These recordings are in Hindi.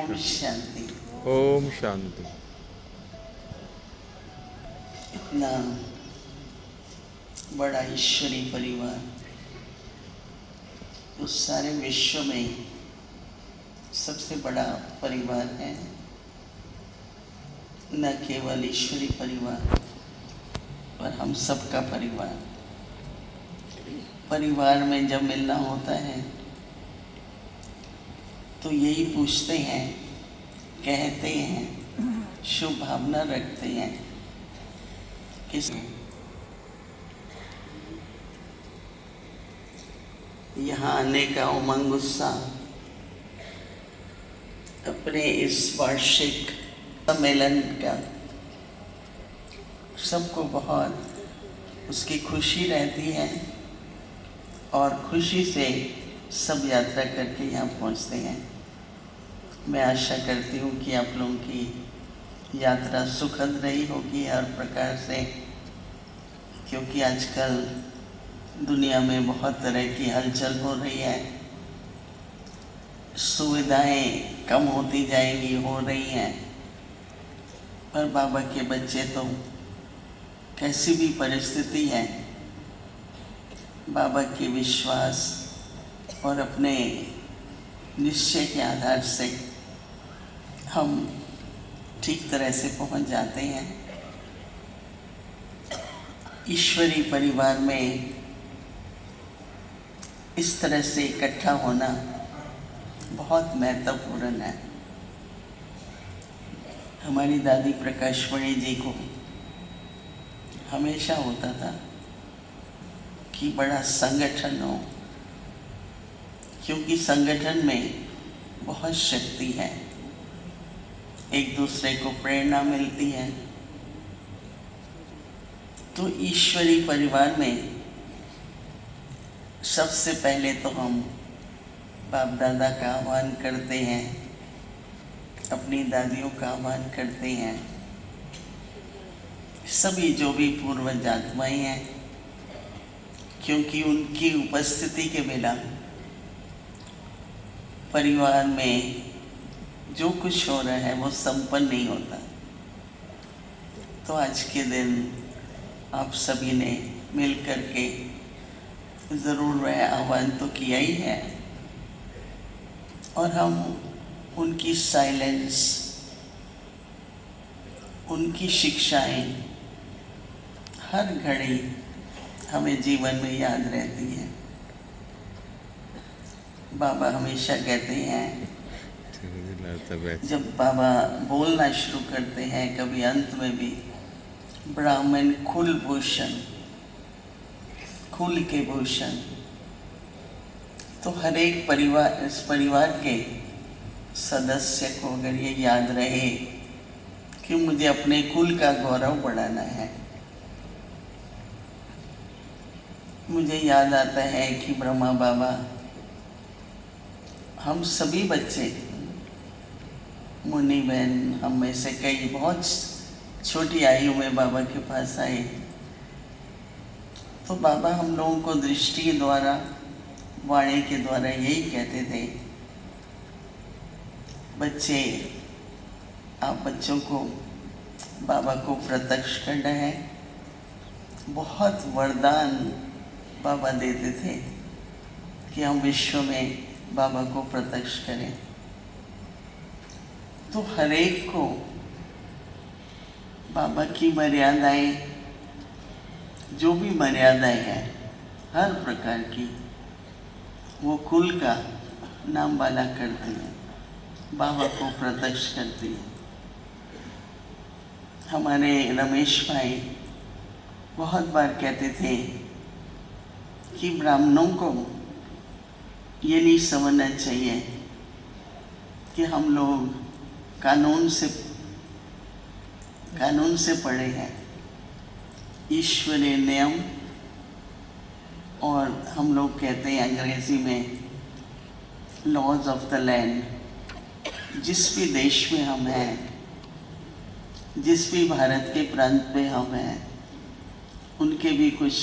ओम शांति। ओम शांति। इतना बड़ा ईश्वरी परिवार उस सारे विश्व में सबसे बड़ा परिवार है। न केवल ईश्वरी परिवार पर हम सबका परिवार। परिवार में जब मिलना होता है तो यही पूछते हैं, कहते हैं, शुभ भावना रखते हैं। किस यहाँ आने का उमंग उत्साह अपने इस वार्षिक सम्मेलन का सबको बहुत उसकी खुशी रहती है और खुशी से सब यात्रा करके यहाँ पहुँचते हैं। मैं आशा करती हूँ कि आप लोगों की यात्रा सुखद रही होगी हर प्रकार से, क्योंकि आजकल दुनिया में बहुत तरह की हलचल हो रही है। सुविधाएं कम होती जाएंगी, हो रही हैं, पर बाबा के बच्चे तो कैसी भी परिस्थिति है, बाबा के विश्वास और अपने निश्चय के आधार से हम ठीक तरह से पहुंच जाते हैं। ईश्वरी परिवार में इस तरह से इकट्ठा होना बहुत महत्वपूर्ण है। हमारी दादी प्रकाशमणि जी को हमेशा होता था कि बड़ा संगठन हो, क्योंकि संगठन में बहुत शक्ति है, एक दूसरे को प्रेरणा मिलती है। तो ईश्वरी परिवार में सबसे पहले तो हम बाप दादा का आह्वान करते हैं, अपनी दादियों का आह्वान करते हैं, सभी जो भी पूर्वज आत्माएं हैं, क्योंकि उनकी उपस्थिति के बिना परिवार में जो कुछ हो रहा है वो संपन्न नहीं होता। तो आज के दिन आप सभी ने मिल कर के ज़रूर वह आह्वान तो किया ही है, और हम उनकी साइलेंस, उनकी शिक्षाएं हर घड़ी हमें जीवन में याद रहती हैं। बाबा हमेशा कहते हैं, जब बाबा बोलना शुरू करते हैं कभी अंत में भी, ब्राह्मण कुल भूषण, कुल के भूषण। तो हर एक परिवार, इस परिवार के सदस्य को अगर ये याद रहे कि मुझे अपने कुल का गौरव बढ़ाना है। मुझे याद आता है कि ब्रह्मा बाबा, हम सभी बच्चे, मुनि बहन, हम में से कई बहुत छोटी आयु में बाबा के पास आए। तो बाबा हम लोगों को दृष्टि द्वारा, वाणी के द्वारा यही कहते थे, बच्चे, आप बच्चों को बाबा को प्रत्यक्ष करना है। बहुत वरदान बाबा देते थे कि हम विश्व में बाबा को प्रत्यक्ष करें। तो हर एक को बाबा की मर्यादाएं, जो भी मर्यादाएं हैं हर प्रकार की, वो कुल का नाम वाला करती हैं, बाबा को प्रत्यक्ष करती हैं। हमारे रमेश भाई बहुत बार कहते थे कि ब्राह्मणों को ये नहीं समझना चाहिए कि हम लोग कानून से पढ़े हैं, ईश्वरीय नियम, और हम लोग कहते हैं अंग्रेजी में लॉज ऑफ द लैंड। जिस भी देश में हम हैं, जिस भी भारत के प्रांत में हम हैं, उनके भी कुछ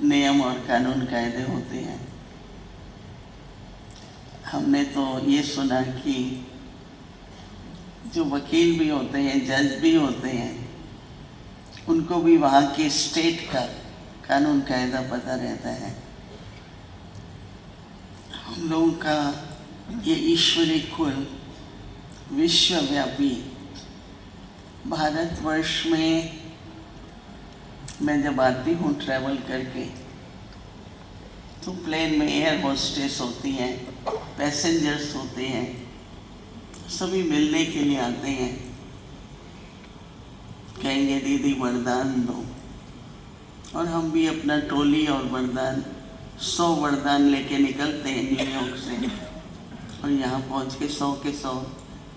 नियम और कानून कायदे होते हैं। हमने तो ये सुना कि जो वकील भी होते हैं, जज भी होते हैं, उनको भी वहाँ के स्टेट का कानून कायदा पता रहता है। हम लोगों का ये ईश्वरीय कुल विश्वव्यापी, भारतवर्ष में मैं जब आती हूँ ट्रैवल करके, तो प्लेन में एयर होस्टेस होती हैं, पैसेंजर्स होते हैं, सभी मिलने के लिए आते हैं, कहेंगे दीदी वरदान दो, और हम भी अपना टोली और वरदान 100 वरदान लेके निकलते हैं न्यूयॉर्क से, और यहाँ पहुँच के 100 के 100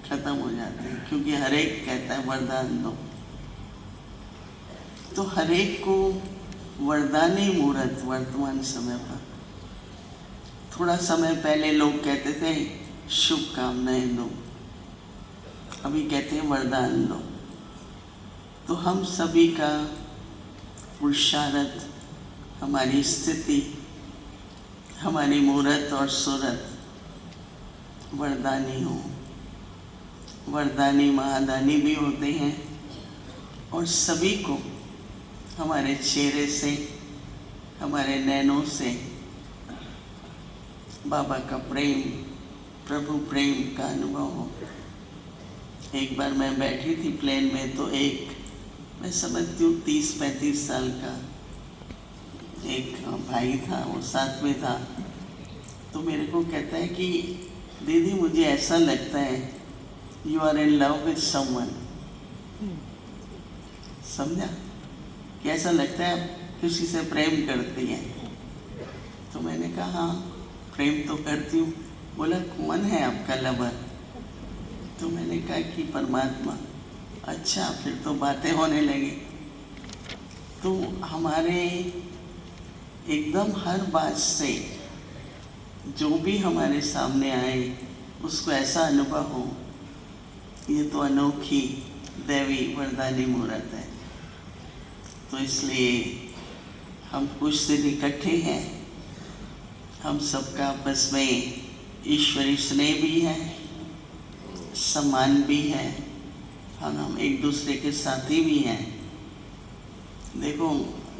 खत्म हो जाते हैं, क्योंकि हर एक कहता है वरदान दो। तो हर एक को वरदानी मुहूर्त वर्तमान समय पर, थोड़ा समय पहले लोग कहते थे शुभकामनाएं दो, अभी कहते हैं वरदान दो। तो हम सभी का पुरुषार्थ, हमारी स्थिति, हमारी मूरत और सूरत वरदानी हो। वरदानी महादानी भी होते हैं, और सभी को हमारे चेहरे से, हमारे नैनों से बाबा का प्रेम, प्रभु प्रेम का अनुभव हो। एक बार मैं बैठी थी प्लेन में, तो एक, मैं समझती हूँ 30-35 साल का एक भाई था, वो साथ में था। तो मेरे को कहता है कि दीदी मुझे ऐसा लगता है you are in love with someone. समझा? कैसा लगता है आप किसी से प्रेम करती हैं? तो मैंने कहा हाँ प्रेम तो करती हूँ। बोला कौन है आपका लवर? तो मैंने कहा कि परमात्मा। अच्छा, फिर तो बातें होने लगी। तो हमारे एकदम हर बात से जो भी हमारे सामने आए उसको ऐसा अनुभव हो, ये तो अनोखी दैवी वरदानी मुहूर्त है। तो इसलिए हम कुछ दिन इकट्ठे हैं, हम सबका आपस में ईश्वरी स्नेह भी है, सम्मान भी है, और हम एक दूसरे के साथी भी हैं। देखो,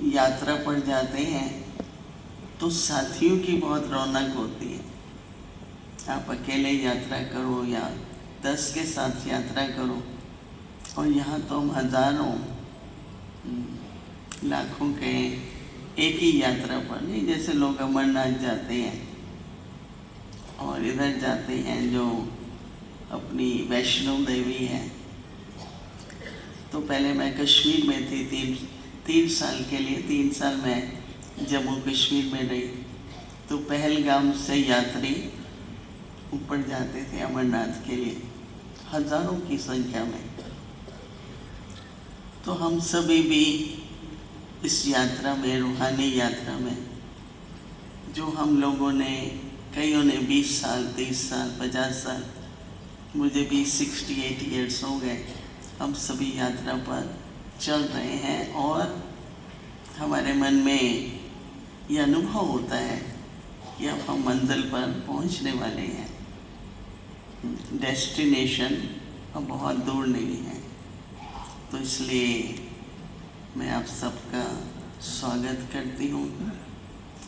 यात्रा पर जाते हैं तो साथियों की बहुत रौनक होती है। आप अकेले यात्रा करो या 10 के साथ यात्रा करो, और यहाँ तो हम हजारों लाखों के एक ही यात्रा पर, नहीं जैसे लोग अमरनाथ जाते हैं और इधर जाते हैं जो अपनी वैष्णो देवी है। तो पहले मैं कश्मीर में थी 3 साल के लिए, 3 साल मैं जम्मू कश्मीर में रही। तो पहलगाम से यात्री ऊपर जाते थे अमरनाथ के लिए, हजारों की संख्या में। तो हम सभी भी इस यात्रा में, रूहानी यात्रा में, जो हम लोगों ने, कईयों ने 20 साल, 30 साल, 50 साल, मुझे भी 68 ईयर्स हो गए, हम सभी यात्रा पर चल रहे हैं। और हमारे मन में यह अनुभव होता है कि अब हम मंजिल पर पहुंचने वाले हैं, डेस्टिनेशन अब बहुत दूर नहीं है। तो इसलिए मैं आप सबका स्वागत करती हूँ,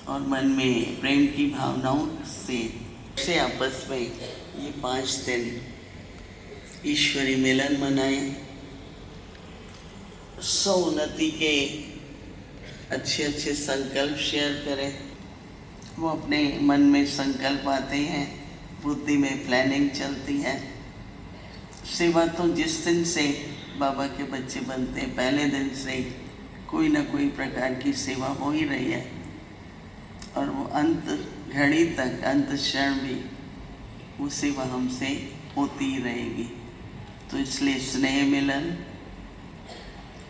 और मन में प्रेम की भावनाओं से आपस में ये 5 दिन ईश्वरी मिलन मनाएं, उन्नति के अच्छे अच्छे संकल्प शेयर करें। वो अपने मन में संकल्प आते हैं, बुद्धि में प्लानिंग चलती है। सेवा तो जिस दिन से बाबा के बच्चे बनते हैं, पहले दिन से कोई ना कोई प्रकार की सेवा हो ही रही है, और वो अंत घड़ी तक, अंत क्षण भी वो सेवा हमसे होती ही रहेगी। तो इसलिए स्नेह मिलन,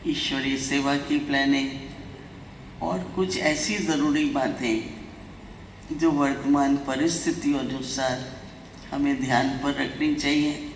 ईश्वरीय सेवा की प्लानिंग, और कुछ ऐसी ज़रूरी बातें जो वर्तमान परिस्थितियों अनुसार हमें ध्यान पर रखनी चाहिए।